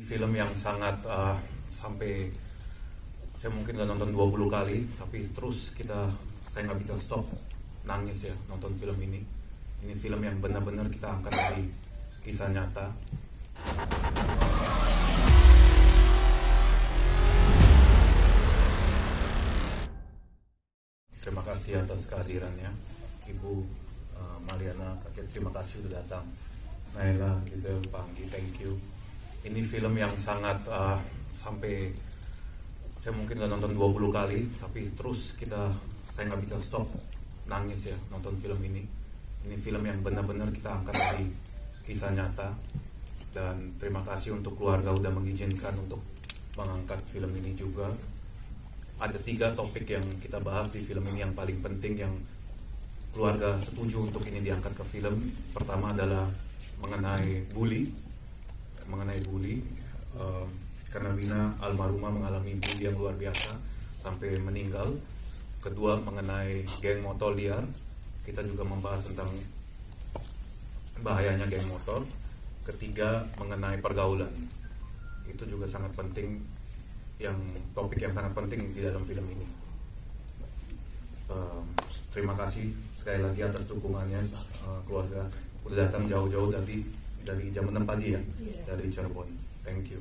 Film yang sangat sampai saya mungkin udah nonton 20 kali, tapi terus saya nggak bisa stop nangis ya nonton film ini. Ini film yang benar-benar kita angkat dari kisah nyata. Terima kasih atas kehadirannya, Ibu Mariana, Kakek, terima kasih sudah datang. Naila, Gisel, Panggi, thank you. Ini film yang sangat sampai saya mungkin udah nonton 20 kali, tapi terus saya nggak bisa stop nangis ya nonton film ini. Ini film yang benar-benar kita angkat dari kisah nyata. Dan terima kasih untuk keluarga udah mengizinkan untuk mengangkat film ini juga. Ada 3 topik yang kita bahas di film ini yang paling penting, yang keluarga setuju untuk ini diangkat ke film. Pertama adalah mengenai bully, karena Wina almarhumah mengalami bully yang luar biasa sampai meninggal. Kedua, mengenai geng motor liar, kita juga membahas tentang bahayanya geng motor. Ketiga, mengenai pergaulan, itu juga sangat penting, topik yang sangat penting di dalam film ini. Terima kasih sekali lagi atas dukungannya, keluarga udah datang jauh-jauh dari jam 6 pagi ya, dari Cirebon. Thank you.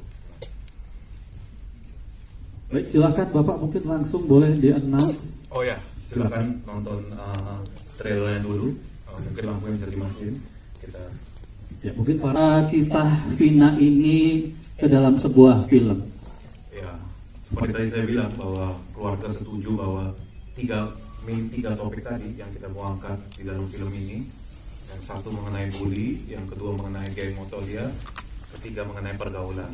Baik, silakan Bapak mungkin langsung boleh di-announce. Oh ya, silakan nonton trailernya dulu. Mungkin lampunya bisa dimatiin. Ya, mungkin para kisah Vina ini ke dalam sebuah film. Ya, seperti tadi saya bilang bahwa keluarga setuju bahwa tiga topik tadi yang kita mau angkat di dalam film ini. Yang satu mengenai bully, yang kedua mengenai geng motor liar, ketiga mengenai pergaulan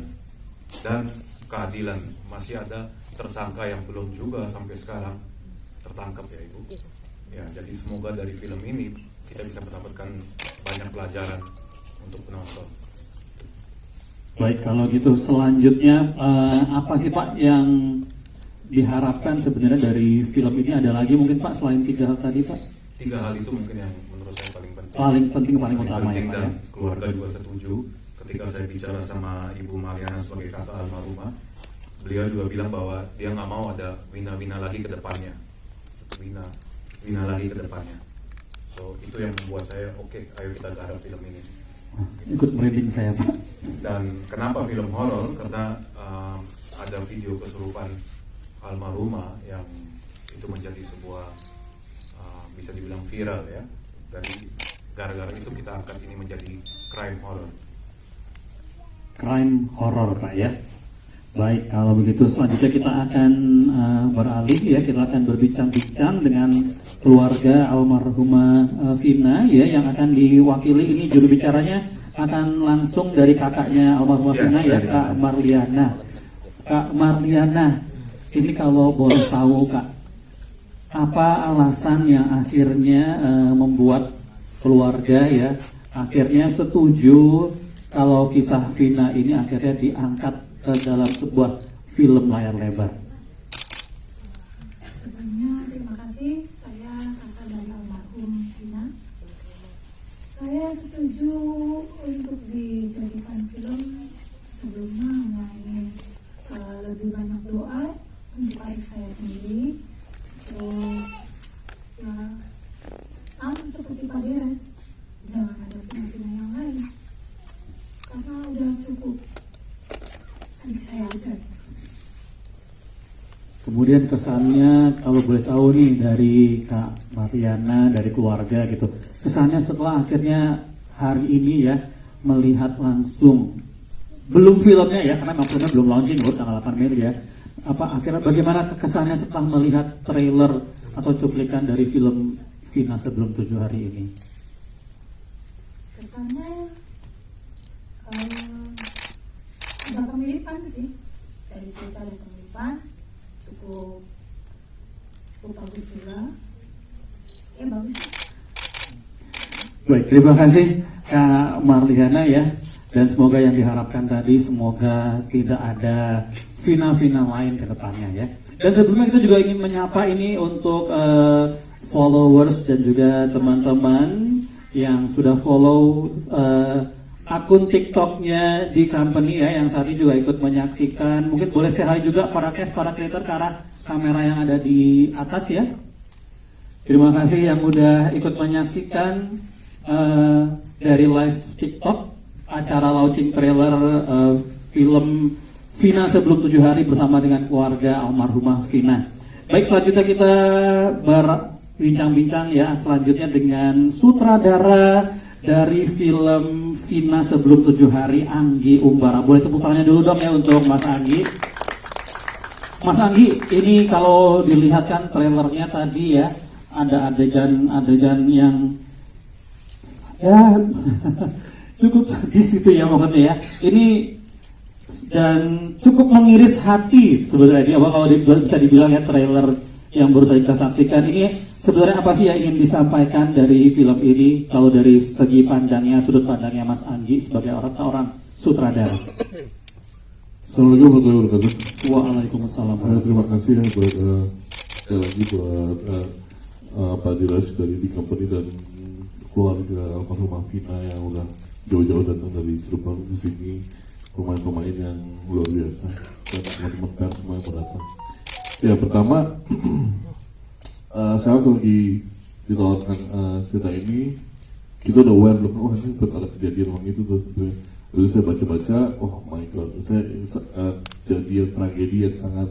dan keadilan. Masih ada tersangka yang belum juga sampai sekarang tertangkap ya Ibu. Ya, jadi semoga dari film ini kita bisa mendapatkan banyak pelajaran untuk penonton. Baik, kalau gitu selanjutnya apa sih Pak yang diharapkan sebenarnya dari film ini? Ada lagi mungkin Pak selain 3 hal tadi Pak? 3 hal itu mungkin yang menurut saya paling penting. Paling utama ya Pak. Dan keluarga juga setuju. Ketika saya bicara sama Ibu Mariana sebagai kakak almarhumah, beliau juga bilang bahwa dia nggak mau ada Wina lagi ke depannya. Wina lagi ke depannya. So itu yang membuat saya oke, ayo kita garap film ini. Ikut merinding saya Pak. Dan kenapa film horor? Karena ada video kesurupan almarhumah yang itu menjadi sebuah bisa dibilang viral ya. Dari gara-gara itu kita angkat ini menjadi crime horror Pak ya. Baik, kalau begitu selanjutnya kita akan beralih ya, kita akan berbincang-bincang dengan keluarga almarhumah Vina ya, yang akan diwakili ini juru bicaranya akan langsung dari kakaknya almarhumah Vina ya, Kak Marliana. Kak Marliana, ini kalau boleh tahu Kak, apa alasan yang akhirnya membuat keluarga ya akhirnya setuju kalau kisah Vina ini akhirnya diangkat ke dalam sebuah film layar lebar? Sebelumnya terima kasih, saya kakak dari almarhum Vina. Saya setuju untuk dijadikan film sebelumnya hanya ingin lebih banyak doa untuk adik saya sendiri. Terus ya sama seperti Pak Deres, jangan ada Vina yang lain karena udah cukup adik saya aja. Kemudian kesannya kalau boleh tahu nih dari Kak Mariana, dari keluarga gitu, kesannya setelah akhirnya hari ini ya melihat langsung, belum filmnya ya karena filmnya belum launching tanggal 8 Mei ya, akhirnya bagaimana kesannya setelah melihat trailer atau cuplikan dari film Vina sebelum 7 hari ini? Kesannya ada kemiripan sih, dari cerita dan kemiripan cukup bagus juga ya, bagus. Baik, terima kasih Kak Marliana ya, dan semoga yang diharapkan tadi semoga tidak ada Vina lain ke depannya ya. Dan sebelumnya kita juga ingin menyapa ini untuk followers dan juga teman-teman yang sudah follow akun TikToknya di company ya, yang saat ini juga ikut menyaksikan. Mungkin boleh saya hai juga para creator ke arah kamera yang ada di atas ya. Terima kasih yang udah ikut menyaksikan dari live TikTok acara launching trailer film Vina Sebelum 7 Hari bersama dengan keluarga almarhumah Vina. Baik, selanjutnya kita berbincang-bincang ya selanjutnya dengan sutradara dari film Vina Sebelum 7 Hari, Anggi Umbara. Boleh tepuk tangannya dulu dong ya untuk Mas Anggi. Mas Anggi, ini kalau dilihatkan trailernya tadi ya, ada adegan-adegan yang ya cukup di situ ya maksudnya ya. Ini dan cukup mengiris hati sebenarnya. Apa kalau bisa dibilang ya, trailer yang baru saja kita saksikan ini sebenarnya apa sih yang ingin disampaikan dari film ini kalau dari segi pandangnya, sudut pandangnya Mas Anggi sebagai seorang sutradara? Assalamualaikum warahmatullahi wabarakatuh. Waalaikumsalam. Terima kasih ya buat sekali lagi buat Pak Diraj dari di company dan keluarga almarhumah Vina yang udah jauh-jauh datang dari Cirebon ke sini, pemain-pemain yang luar biasa dan teman-teman pers semua yang mau datang. Ya pertama, saya waktu lagi ditawarkan cerita ini, kita udah aware belum, oh ini ada kejadian orang itu tuh. Lalu saya baca-baca, oh my god, saya kejadian tragedi yang sangat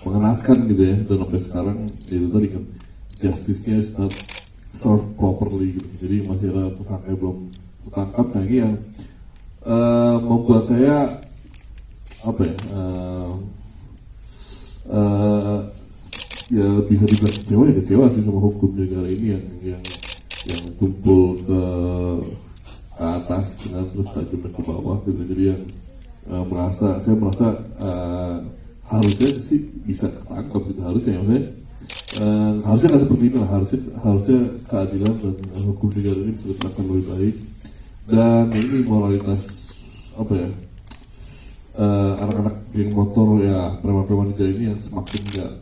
mengenaskan gitu ya, dan sampai sekarang itu tadi kan justice-nya is not served properly gitu. Jadi masih ada tersangka yang belum tertangkap. Nah ini yang membuat saya apa ya, ya bisa dibilang kecewa sih sama hukum negara ini yang tumpul ke atas dengan terus tajamnya ke bawah gitu. Jadi yang saya merasa harusnya sih bisa ketangkap gitu, harusnya ya, maksudnya harusnya nggak seperti ini lah, harusnya keadilan dan hukum negara ini bisa ditegakkan lebih baik. Dan ini moralitas apa ya, anak-anak geng motor ya, preman-preman negara ini yang semakin nggak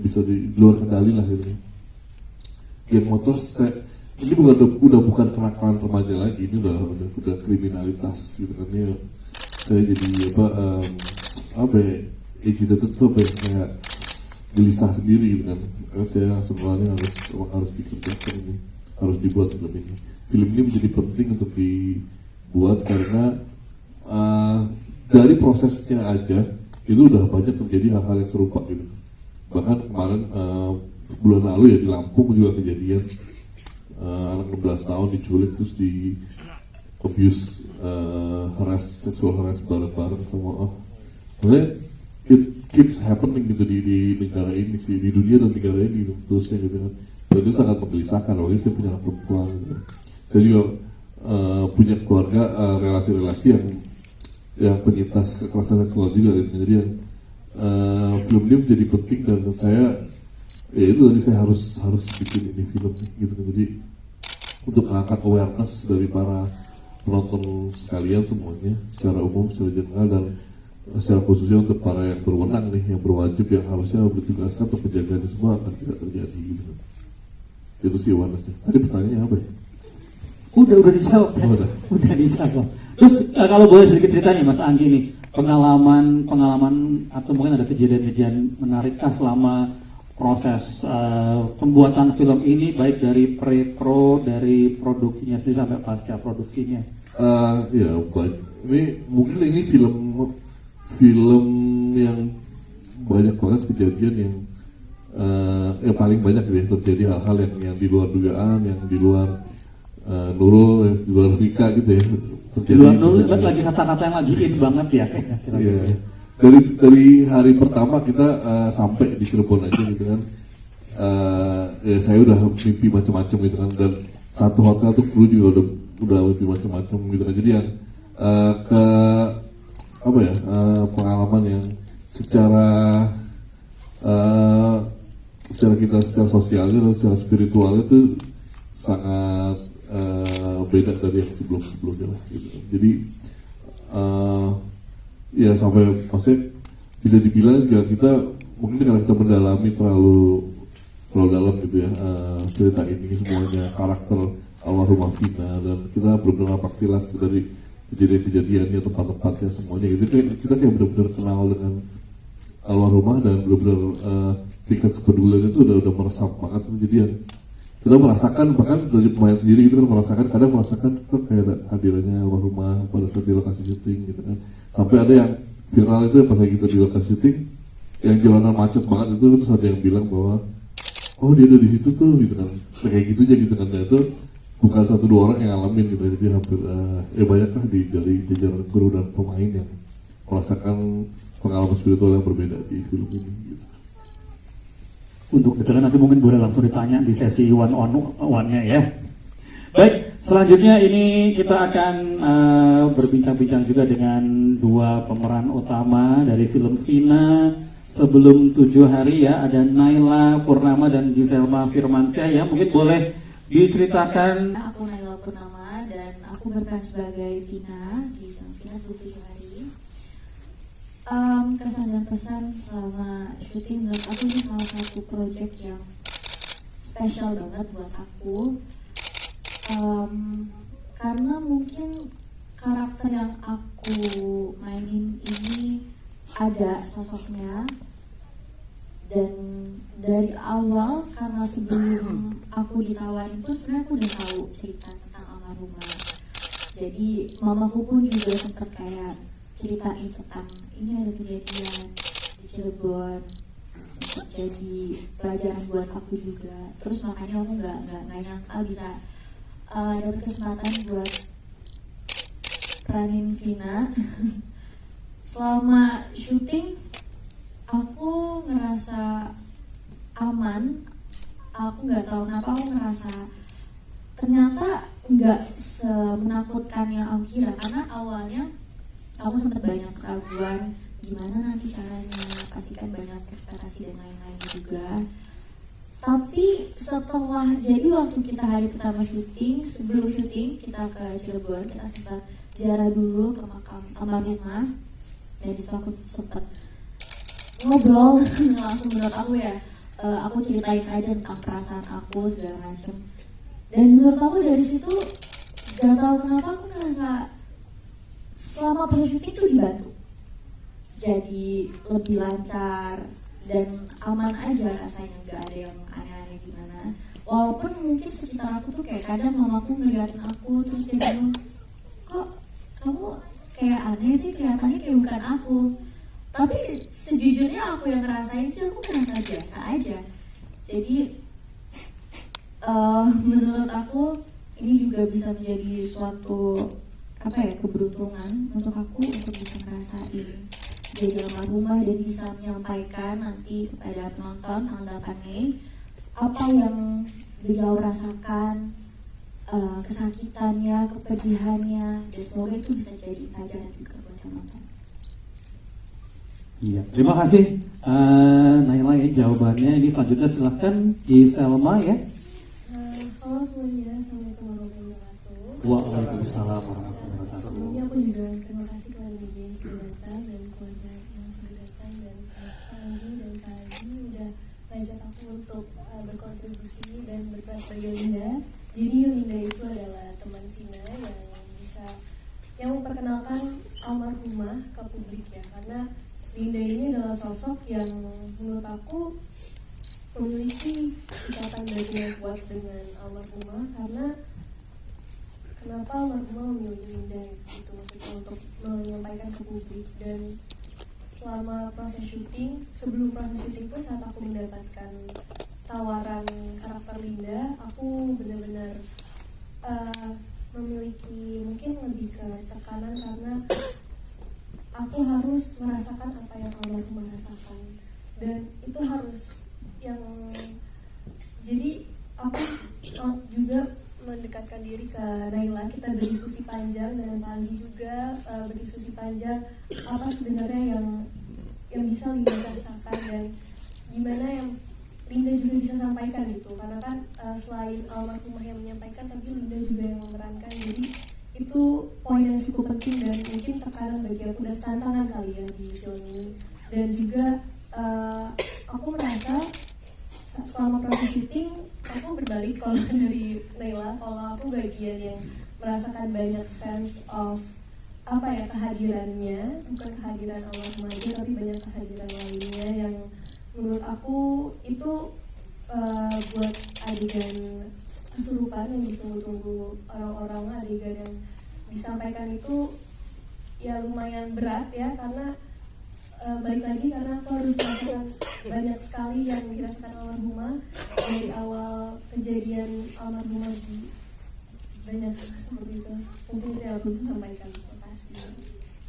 bisa di luar kendali lah gitu. Geng motor ini udah bukan kenakalan remaja lagi, ini udah kriminalitas gitu kan ya. Saya jadi apa ya, agitated tuh apa ya, kayak gelisah sendiri gitu kan. Karena saya sebenarnya harus dikerjakan ini, harus dibuat film ini. Film ini menjadi penting untuk dibuat karena dari prosesnya aja itu udah banyak terjadi hal-hal yang serupa gitu. Bahkan kemarin bulan lalu ya di Lampung juga kejadian anak 16 tahun diculik terus di abuse, sexual harass bareng-bareng sama maksudnya it keeps happening gitu di negara ini sih, di dunia dan negara ini gitu, terusnya gitu kan. Dan itu sangat menggelisahkan, apalagi saya punya anak perempuan gitu. Saya juga punya keluarga, relasi-relasi yang penyintas kekerasan seksual juga gitu. Jadi yang film ini menjadi penting dan saya ya itu tadi saya harus bikin ini film gitu kan. Jadi untuk mengangkat awareness dari para penonton sekalian semuanya secara umum, secara general, dan secara khususnya untuk para yang berwenang nih, yang berwajib, yang harusnya bertugaskan untuk menjaga ini semua akan tidak terjadi gitu. Itu sih awarenessnya. Tadi pertanyaannya apa ya? Udah dijawab ya? Udah dijawab. Terus kalau boleh sedikit cerita nih Mas Anggi nih, pengalaman atau mungkin ada kejadian-kejadian menarikkah selama proses pembuatan film ini, baik dari pre-pro, dari produksinya sendiri sampai pasca produksinya? Ya baik. Mungkin ini film yang banyak banget kejadian yang paling banyak ya, terjadi hal-hal yang di luar dugaan, yang di luar Nurul, di luar Vika gitu ya. Di luar Nurul lagi kata-kata yang lagi in banget ya kayaknya. Iya. Dari hari pertama kita sampai di Cirebon aja gitu kan, ya saya udah mimpi macam-macam gitu kan, dan satu hotel tuh kru juga udah mimpi macam-macam gitu kan. Jadi yang pengalaman yang secara sosialnya dan secara spiritualnya itu sangat beda dari yang sebelumnya lah gitu. Jadi ya sampai maksudnya bisa dibilang juga kita mungkin karena kita mendalami terlalu dalam gitu ya cerita ini semuanya, karakter almarhumah Vina, dan kita belum dengar faktilas dari kejadian-kejadiannya, tempat-tempatnya, semuanya gitu. Kita kayak benar-benar kenal dengan almarhumah dan benar-benar tingkat kepedulian itu udah meresap banget kejadian. Kita merasakan, bahkan dari pemain sendiri gitu kan, kadang merasakan kok kayak ada hadirannya almarhumah pada saat di lokasi syuting gitu kan. Sampai ada yang viral itu pas kita di lokasi syuting, yang jalanan macet banget itu, terus ada yang bilang bahwa oh dia ada di situ tuh gitu kan, kayak gitu aja gitu kan. Dan itu bukan 1-2 orang yang ngalamin gitu, jadi hampir banyak lah dari jajaran kru dan pemain yang merasakan pengalaman spiritual yang berbeda di film ini gitu. Untuk detailnya nanti mungkin boleh langsung ditanya di sesi one on one-nya ya. Baik, selanjutnya ini kita akan berbincang-bincang juga dengan 2 pemeran utama dari film Vina Sebelum 7 Hari ya. Ada Naila Purnama dan Giselma Firmansyah ya. Mungkin boleh diceritakan. Aku Naila Purnama dan aku berperan sebagai Vina di film Vina Sebelum 7 Hari. Kesan dan pesan selama syuting menurut aku ini salah satu project yang spesial banget buat aku, karena mungkin karakter yang aku mainin ini ada sosoknya, dan dari awal karena sebelum aku ditawarin pun sebenarnya aku udah tahu cerita tentang almarhumah. Jadi mamaku pun juga sempat kayak ceritain tentang ini ada kejadian di Cirebon, jadi pelajaran buat aku juga. Terus makanya aku nggak nyangka bisa dapat kesempatan buat peranin Vina. Selama syuting aku ngerasa aman. Aku nggak tahu kenapa aku ngerasa ternyata nggak semenakutkan yang aku kira, karena awalnya aku sempat banyak keraguan gimana nanti caranya, pastikan banyak ekspektasi dan lain-lain juga. Tapi setelah, jadi waktu kita hari pertama syuting, sebelum syuting kita ke Cirebon, kita sempat ziarah dulu ke makam almarhumah, dan disitu aku sempat ngobrol langsung. Menurut aku ya, aku ceritain aja tentang perasaan aku segala macam, dan menurut aku dari situ gak tahu kenapa aku ngerasa selama proses syuting tuh dibantu, jadi lebih lancar dan aman aja rasanya, gak ada yang aneh-aneh gimana. Walaupun mungkin sekitar aku tuh kayak kadang mamaku ngeliatin aku terus dia bilang, kok kamu kayak aneh sih, kelihatannya kayak bukan aku. Tapi sejujurnya aku yang ngerasain sih, aku ngerasa biasa aja. Jadi menurut aku ini juga bisa menjadi suatu keberuntungan untuk aku untuk bisa ngerasain jadi almarhumah dan bisa menyampaikan nanti kepada penonton tanggal 8 Mei apa yang beliau rasakan, kesakitannya, kepedihannya, dan semoga itu bisa jadi pelajaran juga buat penonton. Iya, terima kasih Naila ya jawabannya. Ini selanjutnya silahkan Giselma ya. Halo semuanya, assalamualaikum warahmatullahi wabarakatuh. Waalaikumsalam warahmatullahi wabarakatuh. Sebelumnya aku juga terima kasih kepada media yang sudah datang dan keluarga yang sudah datang, dan Anggi dan Kak Adi udah ngajak aku untuk berkontribusi dan berperan sebagai Linda. Jadi Linda itu adalah teman Vina yang memperkenalkan almarhumah ke publik ya, karena Linda ini adalah sosok yang menurut aku memiliki ikatan batin yang kuat dengan almarhumah. Karena kenapa almarhumah memilih Linda itu maksudnya untuk menyampaikan ke publik. Dan selama proses syuting, sebelum proses syuting pun saat aku mendapatkan tawaran karakter Linda, aku benar-benar memiliki mungkin lebih ke tekanan, karena aku harus merasakan apa yang almarhumah rasakan, dan itu harus yang jadi aku juga mendekatkan diri ke Naila. Kita berdiskusi panjang dengan Anggi juga, berdiskusi panjang apa sebenarnya yang bisa Linda rasakan dan gimana yang Linda juga bisa sampaikan gitu, karena kan selain almarhumah yang menyampaikan, tapi Linda juga yang memerankan. Jadi itu poin yang cukup penting dan mungkin tekanan bagi aku dan tantangan kali ya di film ini. Dan juga aku merasa selama proses syuting aku berbalik kalau dari Naila, kalau aku bagian yang merasakan banyak sense of apa ya, kehadirannya, bukan kehadiran almarhum aja tapi banyak kehadiran lainnya yang menurut aku itu buat adegan kesurupan yang ditunggu-tunggu orang-orang, adegan yang disampaikan itu ya lumayan berat ya, karena balik lagi karena aku harus merasakan banyak sekali yang dirasakan almarhumah dari awal kejadian almarhumah di banyak seperti itu. Mungkin itu yang aku bisa sampaikan. Terima kasih.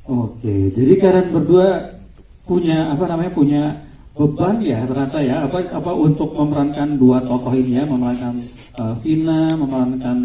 Oke, jadi kalian berdua punya punya beban ya ternyata ya apa untuk memerankan dua tokoh ini ya, memerankan Vina, memerankan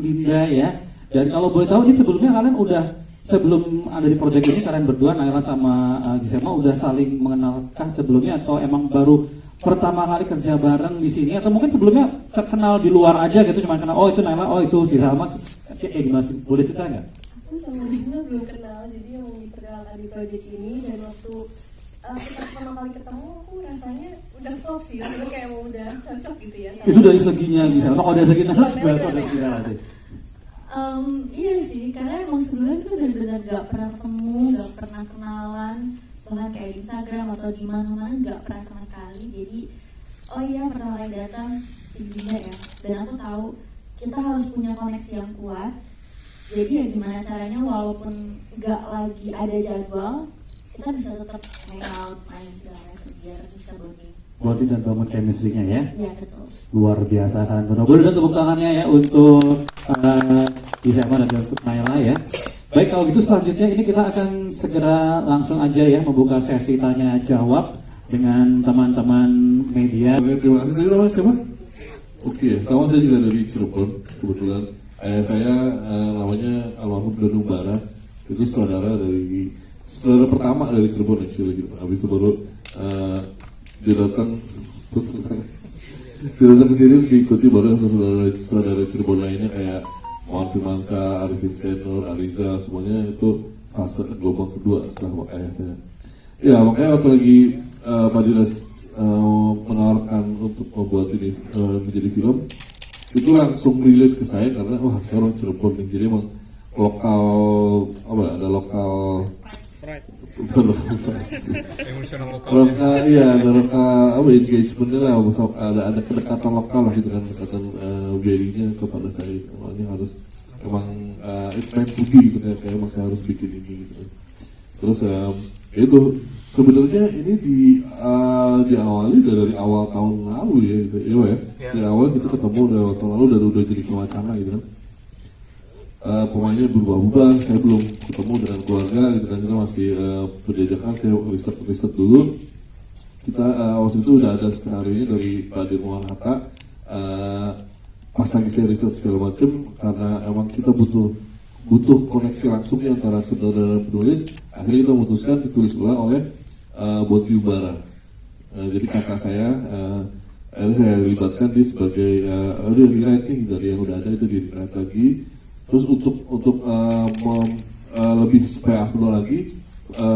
Linda ya. Dan kalau boleh tahu ini sebelumnya kalian udah sebelum ada di proyek ini kalian berdua Naila sama Gisema udah saling mengenalkah sebelumnya atau emang baru pertama kali kerja bareng di sini atau mungkin sebelumnya kenal di luar aja gitu cuma kenal oh itu Naila oh itu si Salma kayak gimana sih, boleh cerita nggak? Aku sama Dina belum kenal, jadi yang diperkenalkan di proyek ini dan waktu kita pertama kali ketemu aku rasanya udah klop sih, kayak mau udah cocok gitu ya. Itu dari seginya bisa, kalau dari segi Naila gimana? Iya sih, karena emang sebelumnya itu benar-benar gak pernah ketemu, gak pernah kenalan, bahkan kayak di Instagram atau di mana-mana gak pernah sama sekali. Jadi oh iya pertama kali datang Dinda ya, dan aku tahu kita harus punya koneksi yang kuat. Jadi ya gimana caranya walaupun gak lagi ada jadwal, kita bisa tetap hangout, main segala macam biar bisa bonding dan bangun chemistry-nya ya. Iya betul. Luar biasa kalian berdua. Boleh dong tepuk tangannya ya untuk Gisema dan untuk Naila ya. Baik, kalau gitu selanjutnya ini kita akan segera langsung aja ya membuka sesi tanya jawab dengan teman-teman media. Oke, terima kasih. Tadi namanya siapa? Oke, sama saya juga dari Cirebon kebetulan. Saya namanya almarhum Danung Bara. Itu saudara pertama dari Cirebon actually gitu. Habis itu baru dia datang ke sini diikuti baru saudara Cirebon lainnya kayak Muhammad Firmansyah, Arifin Senur, Ariza, semuanya itu fase gelombang kedua setelah saya. Ya makanya waktu lagi Pak Dinas menawarkan untuk membuat ini menjadi film, itu langsung relate ke saya karena wah saya orang Cirebon nih, jadi emang lokal ada lokal emosional lokal iya ada lokal engagementnya lah, ada kedekatan lokal lah gitu kan, kedekatan value-nya kepada saya itu. Ini harus emang it's meant to be gitu kayak emang saya harus bikin ini gitu kan. Terus itu sebenarnya ini diawali dari awal tahun lalu ya gitu ya. Di awal kita ketemu dari awal tahun lalu dan udah jadi wacana gitu kan. Pemainnya berubah-ubah, saya belum ketemu dengan keluarga gitu kan, kita masih berjajakan, saya riset dulu. Kita waktu itu udah ada skenario dari Pak Dirmawan Hatta, pas lagi saya riset segala macam karena emang kita butuh koneksi langsung antara saudara dan penulis. Akhirnya kita memutuskan ditulis ulang oleh Boti Ubara. Jadi kakak saya akhirnya saya libatkan dia sebagai rewriting dari yang udah ada itu di-rewrite lagi. Terus untuk lebih supaya afdol lagi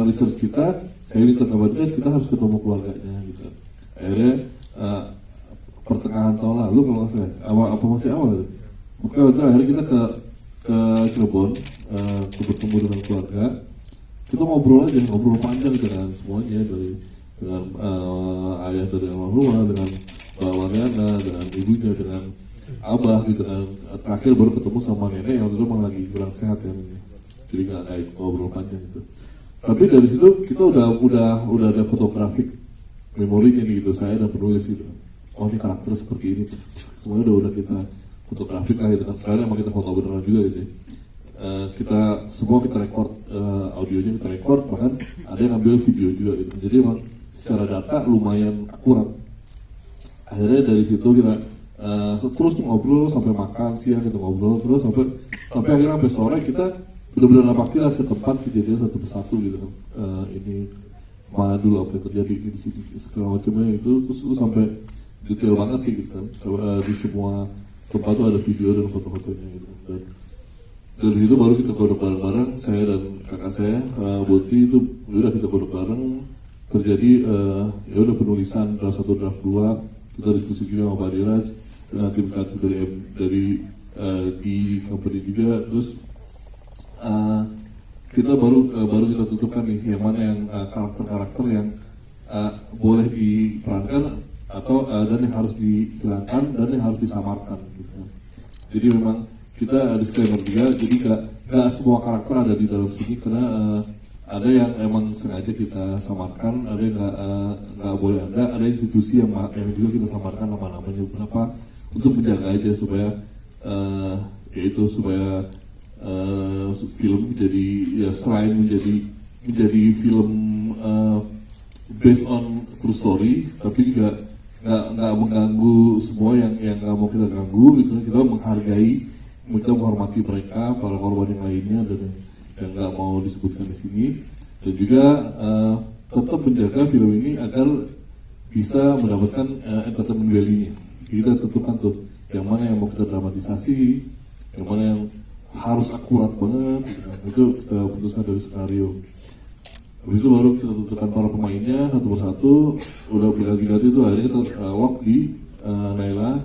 research kita, saya minta ke Badres kita harus ketemu keluarganya gitu. Akhirnya pertengahan tahun lalu kalau saya masih awal gitu. Maka akhirnya kita ke Cirebon bertemu dengan keluarga. Kita ngobrol panjang dengan semuanya dengan ayah dari almarhumah, dengan Mbak Mariana, dengan ibunya, dengan abah gitu kan. Terakhir baru ketemu sama nenek yang dulu emang lagi kurang sehat ya, jadi nggak ada ngobrol panjang gitu. Tapi dari situ kita udah ada fotografik memorinya nih gitu, saya dan penulis gitu. Oh ini karakter seperti ini, semuanya udah kita fotografik lah gitu kan. Sekarang emang kita foto beneran juga gitu. Kita record audionya kita record, bahkan ada yang ngambil video juga gitu. Jadi emang secara data lumayan akurat. Akhirnya dari situ kita terus ngobrol sampai makan siang, kita ngobrol terus sampai akhirnya sampai sore kita benar-benar napaktilah ke tempat kejadian satu persatu gitu kan. Ini mana dulu apa yang terjadi di sini segala macamnya itu, terus sampai detail banget sih gitu kan. Di semua tempat tuh ada video dan foto-fotonya gitu. Dan dari situ baru kita kodok bareng-bareng, saya dan kakak saya Boti itu udah kita kodok bareng. Terjadi ya udah penulisan draft 1 draft 2, kita diskusi juga sama Pak Diras dengan tim kreatif dari di company juga. Terus kita baru kita tentukan nih yang mana yang karakter-karakter yang boleh diperankan atau dan yang harus dihilangkan dan yang harus disamarkan gitu. Jadi memang kita disclaimer juga, jadi nggak semua karakter ada di dalam sini karena ada yang emang sengaja kita samarkan, ada yang nggak boleh ada institusi yang juga kita samarkan nama-namanya berapa untuk menjaga aja supaya supaya film menjadi ya selain menjadi film based on true story, tapi juga nggak mengganggu semua yang nggak mau kita ganggu gitu. Kita menghargai, kita menghormati mereka, para korban yang lainnya dan yang nggak mau disebutkan di sini, dan juga tetap menjaga film ini agar bisa mendapatkan entertainment value-nya. Kita tentukan tuh yang mana yang mau kita dramatisasi, yang mana yang harus akurat banget gitu. Itu kita putuskan dari skenario. Habis itu baru kita tentukan para pemainnya satu persatu, udah berganti-ganti itu akhirnya kita lock di Naila,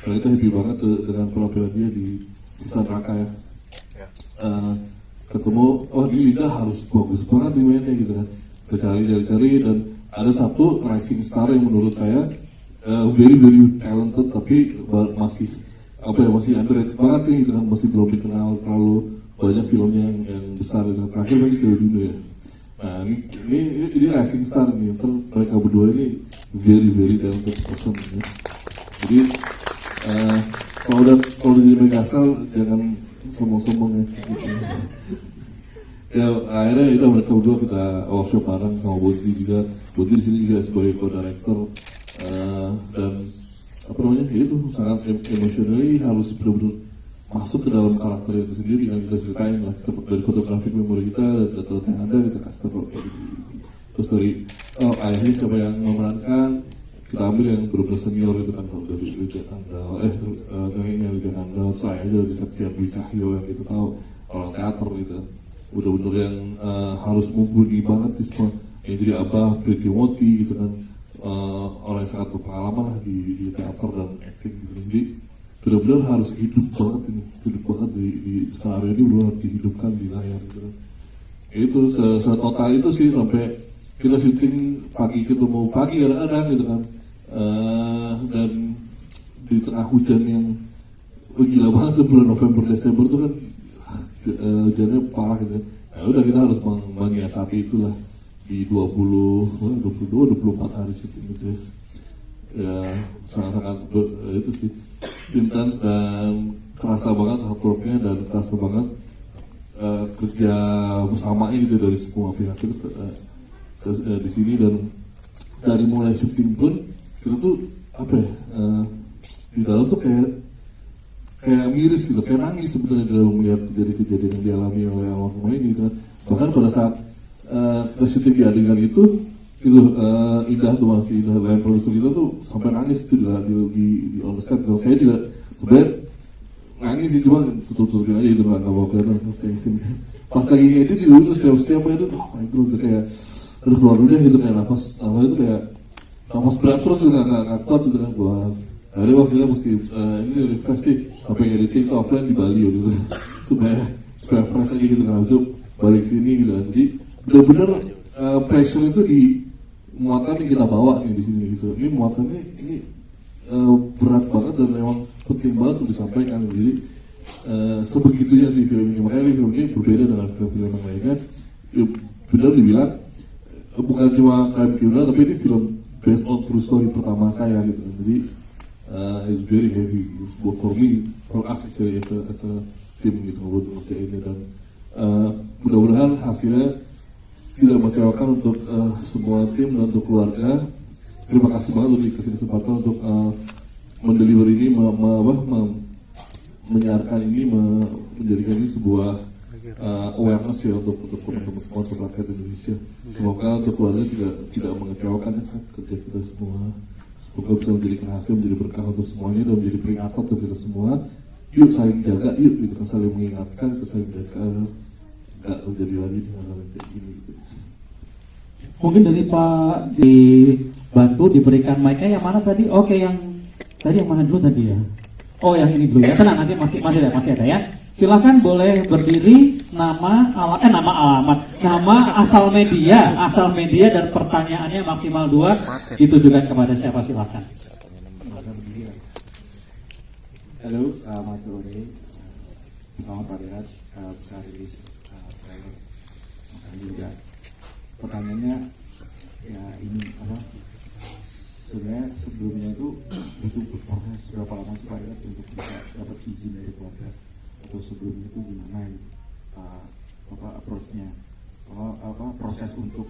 dan kita happy banget dengan penampilan dia di sisa neraka ya. Ketemu, oh ini Linda harus bagus banget di mainnya gitu kan. Kita cari dan ada satu rising star yang menurut saya very talented, tapi masih underrated banget nih gitu kan, masih belum dikenal terlalu banyak filmnya yang besar gitu. Terakhir lagi Seluruh Dunia ya. Nah ini rising star nih, mereka berdua ini very talented person ya. Jadi kalau udah jadi megastar jangan sombong-sombong ya gitu. Ya akhirnya udah mereka berdua kita workshop bareng sama Bondi juga. Bondi di sini juga sebagai co-director dan apa namanya itu sangat emotionally harus benar-benar masuk ke dalam karakter itu sendiri yang kita ceritain lah. Kita dari fotografik memori kita dan data-data yang ada kita kasih tahu terus dari ayahnya siapa yang memerankan, kita ambil yang benar-benar senior itu kan, kalau David Wijaya Tanggal neneknya Wijaya Tanggal, saya aja dari Septian Dwi Cahyo yang kita tahu orang teater gitu, benar-benar yang harus mumpuni banget di semua yang jadi Abah Priti Moti gitu kan, orang yang sangat berpengalaman lah di teater dan acting gitu. Jadi benar-benar harus hidup banget di skenario ini, benar harus dihidupkan di layar gitu kan. Itu setotal itu sih, sampai kita syuting pagi ketemu pagi kadang-kadang gitu kan, dan di tengah hujan yang gila banget tuh bulan November Desember tuh kan, hujannya parah gitu kan. Nah udah kita harus menyiasati itulah di 24 hari syuting gitu ya, sangat-sangat itu sih intens dan terasa banget hard worknya, dan terasa banget kerja bersamanya gitu dari semua pihak itu di sini. Dan dari mulai syuting pun kita tuh apa ya, di dalam tuh kayak miris gitu, kayak nangis sebenarnya dalam melihat kejadian yang dialami oleh almarhum ini gitu kan. Bahkan pada saat kita syuting di adegan itu Indah tuh masih Indah, lain produser kita tuh sampai nangis itu di on the set. Dan saya juga sebenarnya nangis sih, cuma tutup-tutupin aja gitu, nggak mau kelihatan tensin. Pas lagi ngedit juga terus setiap itu, oh my god, kayak aduh keluar dulu deh gitu, kayak nafas itu kayak nafas berat terus juga nggak kuat gitu kan gua. Akhirnya waktu kita mesti ini refresh sih, sampai editing itu offline di Bali gitu supaya fresh aja gitu kan, untuk balik sini gitu kan. Jadi bener-bener pressure itu di muatan yang kita bawa nih di sini gitu. Ini muatannya ini berat banget dan memang penting banget untuk disampaikan. Jadi sebegitunya sih film ini. Makanya film ini berbeda dengan film-film yang lainnya. Benar dibilang bukan cuma crime criminal, tapi ini film based on true story pertama saya gitu. Jadi it's very heavy for me, for us actually as a team gitu buat ini. Dan mudah-mudahan hasilnya tidak mengecewakan untuk semua tim dan untuk keluarga. Terima kasih banget udah dikasih kesempatan untuk mendeliver ini, menyiarkan ini, menjadikan ini sebuah awareness ya untuk teman-teman, untuk rakyat Indonesia. Semoga untuk keluarga tidak mengecewakan ya, kerja kita semua. Semoga bisa menjadi hasil, menjadi berkah untuk semuanya dan menjadi peringatan untuk kita semua. Yuk saling jaga, yuk kita kan saling mengingatkan, kita saling jaga nggak terjadi lagi di hal kayak gini gitu. Mungkin dari Pak dibantu diberikan mic-nya yang mana tadi? Oke, yang tadi yang mana dulu tadi ya? Oh yang ini dulu ya, tenang, nanti masih ada ya. Silakan boleh berdiri, nama asal media dan pertanyaannya maksimal 2 ditujukan kepada siapa, silakan. Halo, selamat sore. Selamat Pak Derat, bisa rilis trailer Mas Andi juga. Pertanyaannya ya ini apa? Sebenarnya sebelumnya itu butuh berproses berapa lama sih Pak Derat untuk bisa dapat izin dari keluarga? Atau sebelumnya itu gimana approach-nya? Proses untuk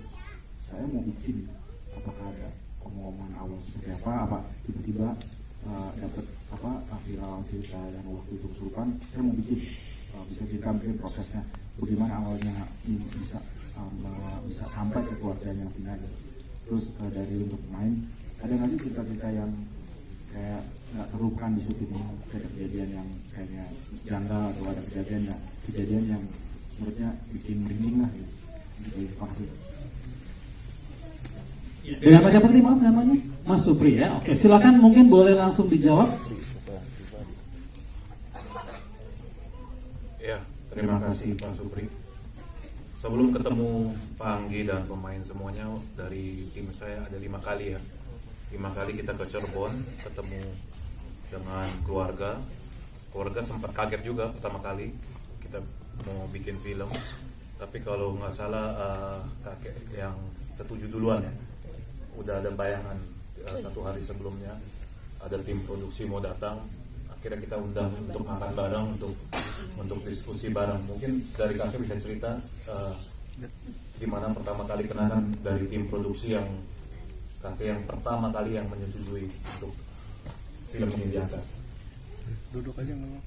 saya mau bikin, apakah ada omongan awal seperti apa tiba-tiba dapat viral cerita yang waktu itu kesurupan, saya mau bikin, bisa cerita mungkin prosesnya bagaimana awalnya bisa sampai ke keluarganya final. Terus dari untuk main, ada nggak sih cerita-cerita yang kayak nggak terlupakan di syuting ini, kayak kejadian yang kayaknya janggal atau ada kejadian yang menurutnya bikin merinding lah gitu. Terima kasih. Dengan Pak siapa tadi, maaf namanya? Mas Supri ya. Oke, silakan mungkin boleh langsung dijawab. Ya, terima kasih Pak Supri. Sebelum ketemu Pak Anggi dan pemain semuanya, dari tim saya ada 5 kali ya. 5 kali kita ke Cirebon, ketemu dengan keluarga. Keluarga sempat kaget juga pertama kali kita mau bikin film. Tapi kalau nggak salah kakek yang setuju duluan ya. Udah ada bayangan 1 hari sebelumnya ada tim produksi mau datang, akhirnya kita undang untuk makan bareng, untuk diskusi bareng. Mungkin dari kakek bisa cerita gimana pertama kali kenalan dari tim produksi yang kakek yang pertama kali yang menyetujui untuk film ini diangkat. Duduk aja nggak apa.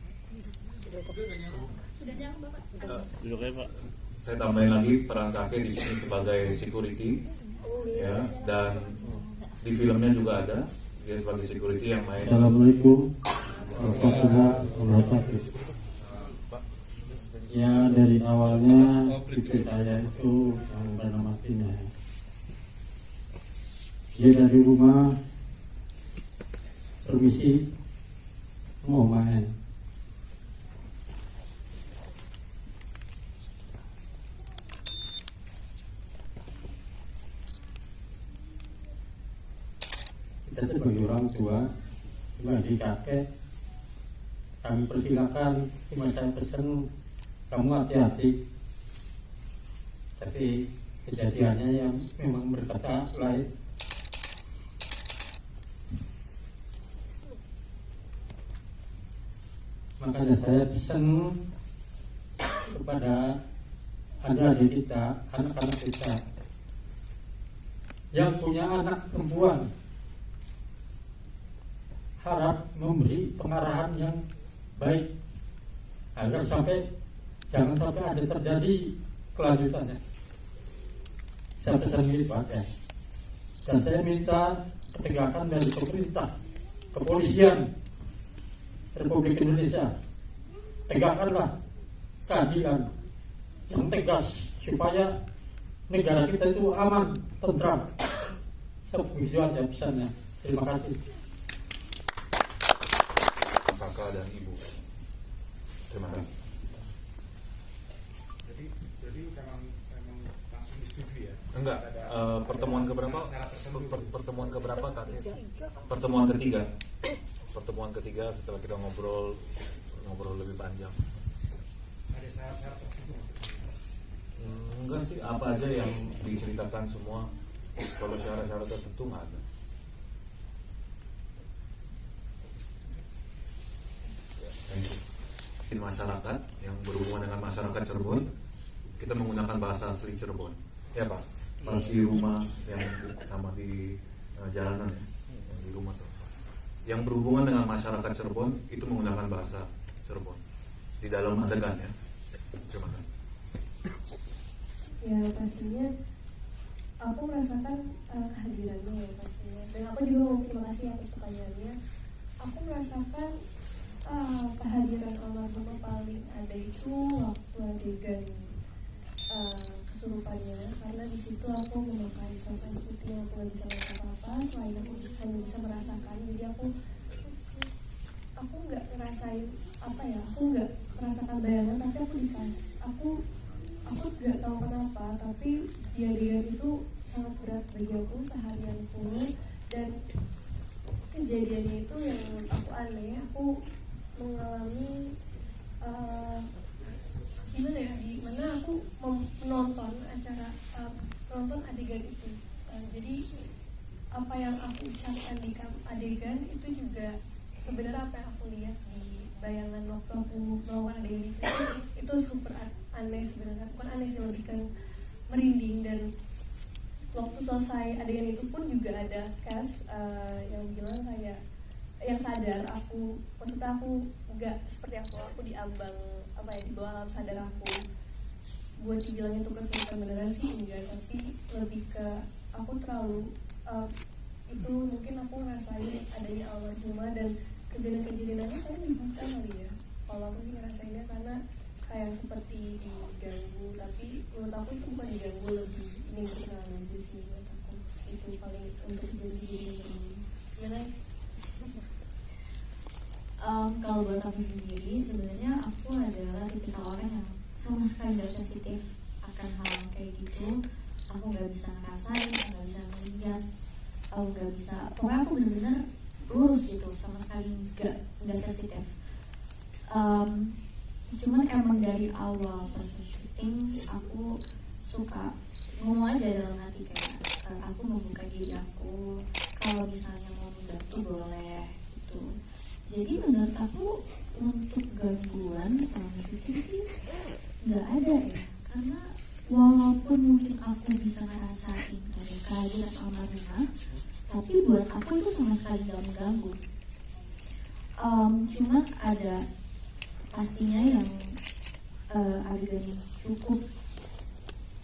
Duduk aja Pak. Saya tambahin lagi peran kakek di sini sebagai security. Ya, dan di filmnya juga ada dia sebagai security yang main. Assalamualaikum warahmatullahi wabarakatuh. Ya, dari awalnya istri saya itu bernama Martina. Dia dari rumah permisi mau main. Kita sebagai orang tua, sebagai kakek, kami persilakan, cuma saya pesan kamu hati-hati. Tapi kejadiannya yang memang berkata lain. Makanya saya pesan kepada adik-adik kita, anak-anak kita yang punya anak perempuan, harap memberi pengarahan yang baik agar jangan sampai ada terjadi kelanjutannya. Saya pesan ini pakai, dan saya minta ketegasan dari pemerintah, kepolisian Republik Indonesia, tegakkanlah keadilan yang tegas supaya negara kita itu aman, tentram. Begitu aja pesannya. Terima kasih. Kakak dan ibu. Terima kasih. Jadi memang langsung disetujui ya? Enggak, pertemuan keberapa? Pertemuan keberapa kakek? Pertemuan ketiga. Pertemuan ketiga setelah kita ngobrol lebih panjang. Ada syarat-syarat tertentu? Enggak sih, apa aja yang diceritakan semua. Kalau syarat-syarat tertentu nggak ada. Di masyarakat yang berhubungan dengan masyarakat Cirebon, kita menggunakan bahasa asli Cirebon, ya Pak. Di rumah yang sama di jalanan ya, yang di rumah tuh. Yang berhubungan dengan masyarakat Cirebon itu menggunakan bahasa Cirebon di dalam adegan ya. Terima kasih. Ya pastinya aku merasakan kehadirannya ya pastinya, dan aku juga mau terima kasih atas pertanyaannya. Aku merasakan kehadiran almarhumah paling ada itu waktu adegan kesurupannya, karena di situ aku memakai sopan putih, aku nggak bisa melihat apa-apa selain aku hanya bisa merasakan. Jadi aku nggak ngerasain aku nggak merasakan bayangan, tapi aku nggak tahu kenapa, tapi di adegan itu sangat berat bagi aku seharian full. Dan kejadiannya itu yang menurut aku aneh, aku mengalami gimana ya, di mana aku menonton adegan itu. Jadi apa yang aku ucapkan di adegan itu juga sebenarnya apa yang aku lihat di bayangan waktu aku melakukan adegan itu super aneh sebenarnya. Bukan aneh sih, lebih ke merinding. Dan waktu selesai adegan itu pun juga ada cast yang bilang kayak yang sadar aku, maksudnya aku nggak seperti aku diambang apa ya, di bawah alam sadar aku. Buat dibilangin itu kesulitan beneran sih enggak, tapi lebih ke aku terlalu itu mungkin aku ngerasain adanya almarhumah dan kejadian-kejadiannya kan dibuka kali ya. Kalau aku sih ngerasainnya karena kayak seperti diganggu, tapi menurut aku itu bukan diganggu, lebih ini berkenalan aja sih menurut aku. Itu paling untuk jadi diri gimana? Kalau buat aku sendiri, sebenarnya aku adalah tipikal orang yang sama sekali gak sensitif akan hal yang kayak gitu. Aku gak bisa ngerasain, gak bisa melihat, aku gak bisa, pokoknya aku benar-benar lurus gitu, sama sekali gak sensitif. Cuman emang dari awal proses syuting aku suka ngomong aja dalam hati kayak aku membuka diri aku, kalau misalnya mau membantu boleh gitu. Jadi menurut aku untuk gangguan sama syuting sih nggak ada ya, karena walaupun mungkin aku bisa ngerasain ada kehadiran almarhumah, tapi buat aku itu sama sekali nggak mengganggu. Cuma ada pastinya yang adegan yang cukup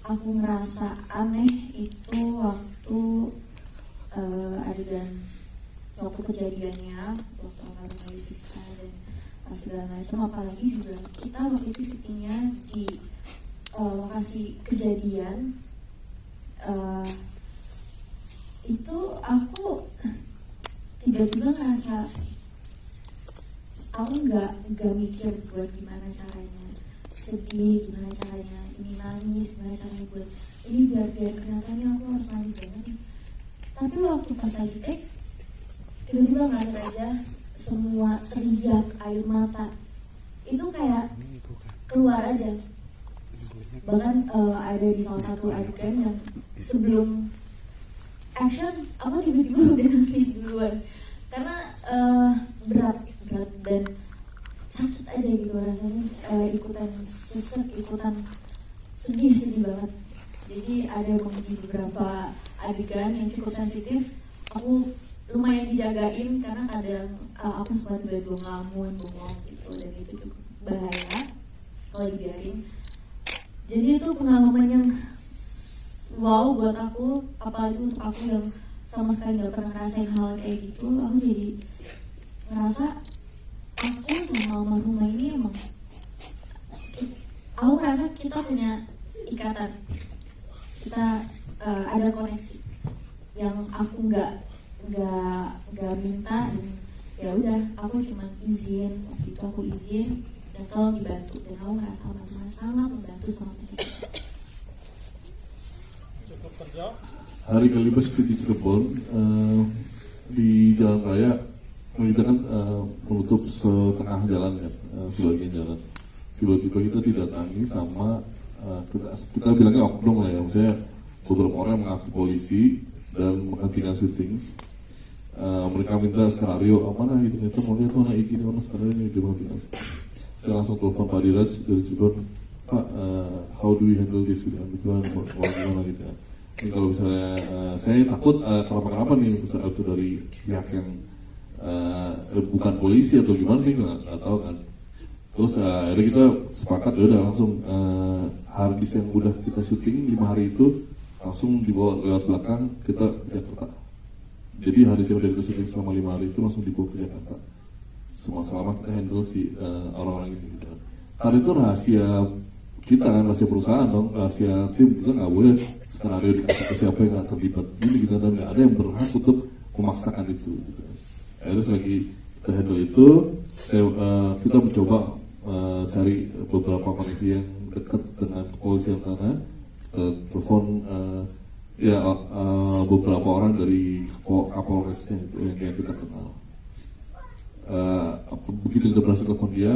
aku ngerasa aneh itu waktu adegan waktu kejadiannya, waktu almarhumah disiksa dan segala macam. Apalagi juga kita waktu itu syutingnya di lokasi kejadian, itu aku tiba-tiba ngerasa aku nggak mikir buat gimana caranya sedih, gimana caranya ini nangis, gimana caranya buat ini biar kelihatannya aku harus nangis banget nih. Tapi waktu pas lagi take, tiba-tiba ngalir aja semua teriak, air mata itu kayak keluar aja. Bahkan ada di salah satu adegan yang sebelum action aku tiba-tiba udah nangis duluan karena berat dan sakit aja gitu rasanya, ikutan sesek, ikutan sedih banget. Jadi ada di beberapa adegan yang cukup sensitif aku lumayan dijagain karena kadang aku sempat tiba-tiba ngelamun, bengong gitu, dan itu cukup bahaya kalau dibiarin. Jadi itu pengalaman yang wow buat aku, apalagi untuk aku yang sama sekali gak pernah ngerasain hal kayak gitu. Aku jadi ngerasa aku sama almarhumah ini emang aku ngerasa kita punya ikatan, kita ada koneksi yang aku nggak minta, dan ya udah aku cuma izin, waktu itu aku izin dan tolong dibantu, dan aku ngerasa almarhumah sangat membantu sama saya. Hari kelima syuting di Cirebon, di jalan raya kita kan menutup setengah jalan ya, sebagian jalan. Tiba-tiba kita didatangi sama kita bilangnya oknum lah ya, maksudnya beberapa orang yang mengaku polisi dan menghentikan syuting. Mereka minta skenario mana gitu, itu mau lihat mana izin mana skenario ini di menghentikan. Saya langsung telepon Pak Diraj dari Cirebon, Pak, how do we handle this gitu, gimana gitu ya. Ini kalau misalnya saya takut kenapa-kenapa nih, misalnya itu dari pihak yang bukan polisi atau gimana sih, nggak tahu kan. Terus akhirnya kita sepakat ya udah langsung harddisk yang udah kita syuting 5 hari itu langsung dibawa lewat belakang kita ke Jakarta. Jadi hari yang udah kita syuting selama 5 hari itu langsung dibawa ke Jakarta. Semua selamat, kita handle si orang-orang ini gitu. Hari itu rahasia kita kan, rahasia perusahaan dong, rahasia tim, kita nggak boleh skenario dikasih ke siapa yang nggak terlibat ini gitu, dan nggak ada yang berhak untuk memaksakan itu gitu. Akhirnya lagi kita handle itu, kita mencoba cari beberapa koneksi yang dekat dengan kepolisian sana, kita telepon beberapa orang dari Kapolresnya yang kita kenal. Begitu kita berhasil telepon dia,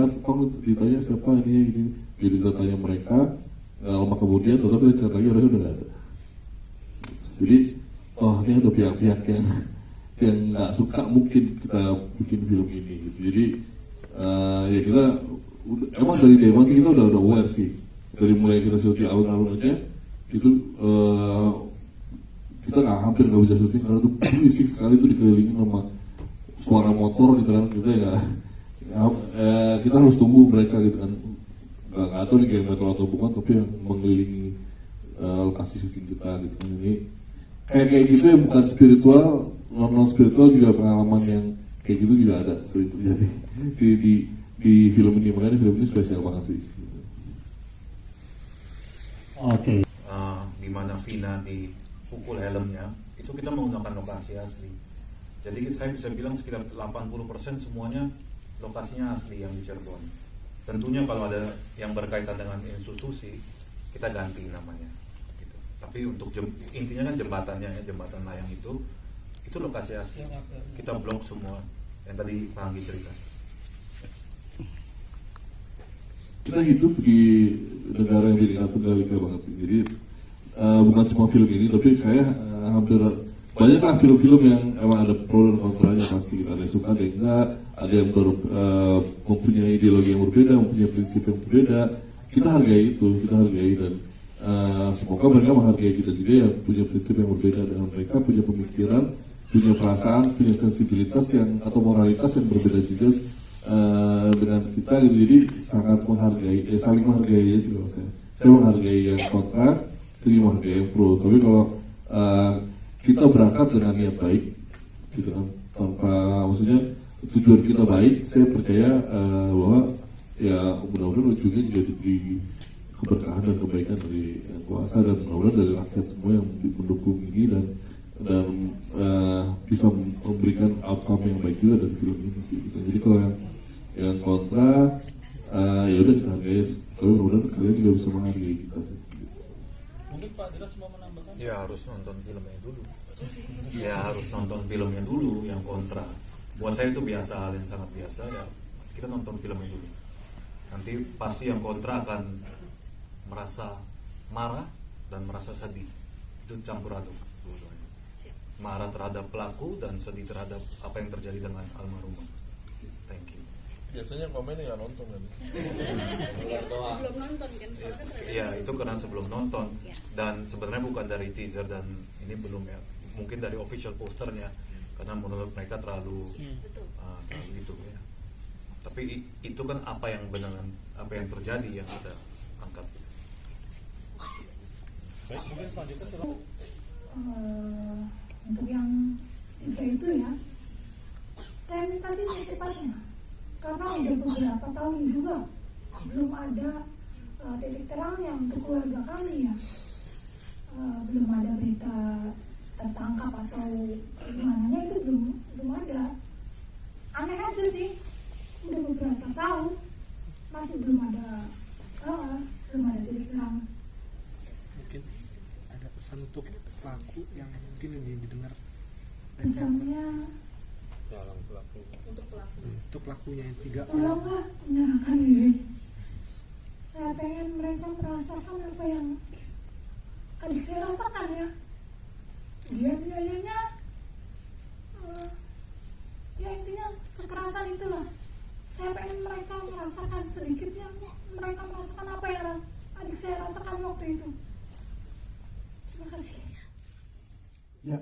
ditanya siapa ini, begitu kita tanya mereka, lama kemudian tetapi kita cari lagi orangnya udah nggak ada. Jadi ini ada pihak-pihak yang nggak suka mungkin kita bikin film ini gitu. Jadi ya kita emang dari day one kita udah aware sih, dari mulai kita syuting alun-alun aja itu kita hampir nggak bisa syuting karena tuh berisik sekali tuh dikelilingi sama suara motor gitu kan, kita kita harus tunggu mereka gitu kan, nggak tahu nih kayak metro atau bukan, tapi yang mengelilingi lokasi syuting kita gitu kan. Ini kayak gitu ya, bukan spiritual, non spiritual juga pengalaman yang kayak gitu juga ada sering terjadi di film ini, makanya film ini spesial banget sih. Oke. Di mana Vina dipukul helmnya, itu kita menggunakan lokasi asli. Jadi saya bisa bilang sekitar 80% semuanya lokasinya asli yang di Cirebon. Tentunya kalau ada yang berkaitan dengan institusi, kita ganti namanya. Gitu. Tapi untuk intinya kan jembatannya, jembatan layang itu lokasi asli. Kita blok semua yang tadi Pak Anggi cerita. Kita hidup di negara yang Bhinneka Tunggal Ika banget. Jadi bukan cuma film ini, tapi saya hampir banyak lah film-film yang emang ada pro dan kontranya pasti. Ada yang suka, ada yang enggak, ada yang mempunyai ideologi yang berbeda, mempunyai prinsip yang berbeda. Kita hargai itu, dan semoga mereka menghargai kita juga yang punya prinsip yang berbeda dengan mereka, punya pemikiran, punya perasaan, punya sensibilitas atau moralitas yang berbeda juga dengan kita gitu. Jadi sangat menghargai, saling menghargai sih kalau saya menghargai yang kontra, saya menghargai yang pro. Tapi kalau kita berangkat dengan niat baik gitu kan, tanpa maksudnya tujuan kita baik, saya percaya bahwa ya mudah-mudahan ujungnya juga diberi keberkahan dan kebaikan dari yang kuasa, dan mudah-mudahan dari rakyat semua yang mendukung ini dan bisa memberikan outcome yang baik juga dari film ini sih gitu. Jadi kalau yang kontra ya udah kita hargai, tapi mudah-mudahan kalian juga bisa menghargai kita sih. Mungkin Pak Diras mau menambahkan? Ya harus nonton filmnya dulu. Ya harus nonton filmnya dulu yang kontra. Buat saya itu biasa, hal yang sangat biasa ya. Kita nonton filmnya dulu. Nanti pasti yang kontra akan merasa marah dan merasa sedih. Itu campur aduk. Marah terhadap pelaku dan sedih terhadap apa yang terjadi dengan almarhumah. Thank you. Biasanya komennya nggak nonton kan? Belum nonton kan? Iya, itu karena sebelum nonton. Dan sebenarnya bukan dari teaser dan ini belum ya. Mungkin dari official posternya, karena menurut mereka terlalu itu ya. Tapi itu kan apa yang beneran, apa yang terjadi yang kita angkat. Baik, mungkin selanjutnya silakan. Untuk yang tiga itu ya, saya minta sih secepatnya, karena udah beberapa tahun juga belum ada titik terangnya untuk keluarga kami ya. Belum ada berita tertangkap atau gimana itu belum ada. Aneh aja sih, udah beberapa tahun masih belum ada titik terang. Mungkin ada pesan untuk pelaku yang mungkin didengar. Pesannya untuk pelakunya yang tiga. Tolonglah menyerahkan diri. Saya pengen mereka merasakan apa yang adik saya rasakan ya. Dia-dianya ya intinya kekerasan itulah. Saya pengen mereka merasakan sedikitnya, mereka merasakan apa yang adik saya rasakan waktu itu. Terima kasih. Ya,